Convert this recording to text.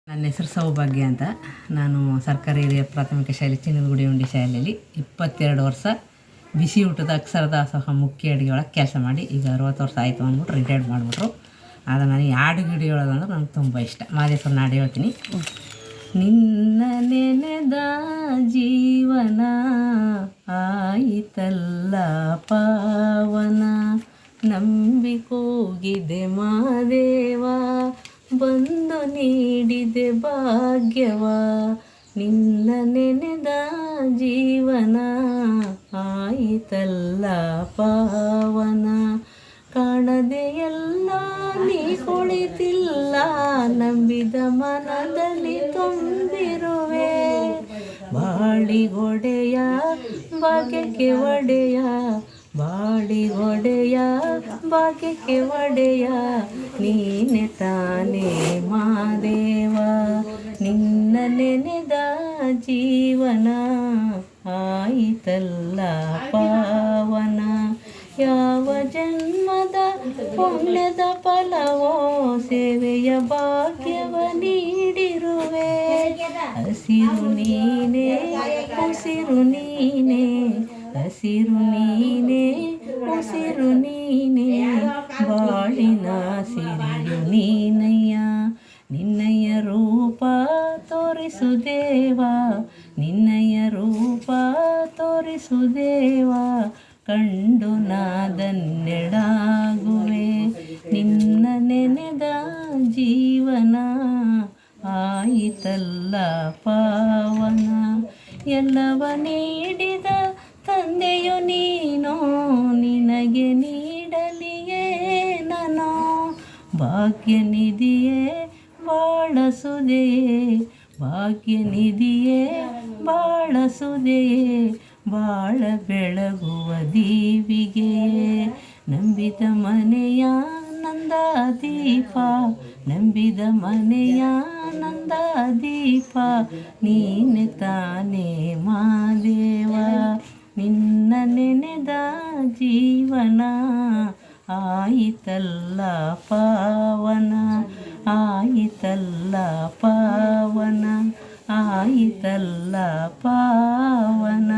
ನನ್ನ ಹೆಸರು ಸೌಭಾಗ್ಯ ಅಂತ. ನಾನು ಸರ್ಕಾರಿ ಹಿರಿಯ ಪ್ರಾಥಮಿಕ ಶಾಲೆ ಚಿನ್ನದಗುಡಿ ಉಂಡಿ ಶಾಲೆಯಲ್ಲಿ 22 ವರ್ಷ ಬಿಸಿ ಊಟದ ಅಕ್ಷರ ದಾಸೋಹ ಮುಖ್ಯ ಅಡುಗೆ ಒಳಗೆ ಕೆಲಸ ಮಾಡಿ ಈಗ 60 ವರ್ಷ ಆಯಿತು ಅಂದ್ಬಿಟ್ಟು ರಿಟೈರ್ಡ್ ಮಾಡಿಬಿಟ್ರು. ಆದರೆ ನನಗೆ ಹಾಡು ಗಿಡಿ ಹೇಳೋದಂದ್ರೆ ನನಗೆ ತುಂಬ ಇಷ್ಟ. ಮಾದೇಶ್ವರನ ಹಾಡು ಹೇಳ್ತೀನಿ. ನಿನ್ನ ನೆನೆದ ಜೀವನ ಆಯಿತಲ್ಲ ಪಾವನ, ನಂಬಿಕೋಗಿದೆ ಮಾದೇವ ಬಂದು ನೀಡಿದೆ ಭಾಗ್ಯವ. ನಿನ್ನ ನೆನೆದ ಜೀವನ ಆಯಿತಲ್ಲ ಪಾವನ, ಕಾಣದೆ ಎಲ್ಲ ನೀ ಕುಳಿತಿಲ್ಲ, ನಂಬಿದ ಮನದಲ್ಲಿ ತುಂಬಿರುವೆ. ಬಾಳಿಗೊಡೆಯ ಭಾಗ್ಯಕ್ಕೆ ಒಡೆಯ, ಬಾಳಿಗೊಡೆಯ ಭಾಗ್ಯಕ್ಕೆ ಒಡೆಯ, ನೀನೆ ತಾನೇ ಮಾದೇವ. ನಿನ್ನ ನೆನೆದ ಜೀವನ ಆಯಿತಲ್ಲ ಪಾವನ, ಯಾವ ಜನ್ಮದ ಪುಣ್ಯದ ಫಲವೋ ಸೇವೆಯ ಭಾಗ್ಯವ ನೀಡಿರುವೆ. ಹಸಿರು ನೀನೇ ಉಸಿರು ನೀನೇ, ಹಸಿರು ನೀನೇ ಉಸಿರು ನೀನೇ, ಬಾಳಿನ ಸಿರಿಯು ನೀನಯ್ಯ. ನಿನ್ನಯ್ಯ ರೂಪ ತೋರಿಸು ದೇವ, ನಿನ್ನಯ್ಯ ರೂಪ ತೋರಿಸು ದೇವ, ಕಂಡು ನಾದನ್ನೆಡಾಗುವೆ. ನಿನ್ನ ನೆನೆದ ಜೀವನ ಆಯಿತಲ್ಲ ಪಾವನ, ಎಲ್ಲವ ನೀಡಿದ ತಂದೆಯು ನೀನು, ನಿನಗೆ ನೀಡಲಿಯೇ ನಾನು. ಭಾಗ್ಯನಿಧಿಯೇ ಬಾಳಸುದೆಯೇ, ಭಾಗ್ಯನಿಧಿಯೇ ಬಾಳಸುದೆಯೇ, ಬಾಳ ಬೆಳಗುವ ದೀವಿಗೆಯೇ. ನಂಬಿದ ಮನೆಯ ನಂದ ದೀಪ, ನಂಬಿದ ಮನೆಯ ನಂದ ದೀಪ, ನೀನೆ ತಾನೇ ಮಾದೇವ. ನಿನ್ನ ನೆನೆದ ಜೀವನ ಆಯಿತಲ್ಲ ಪಾವನ, ಆಯಿತಲ್ಲ ಪಾವನ, ಆಯಿತಲ್ಲ ಪಾವನ.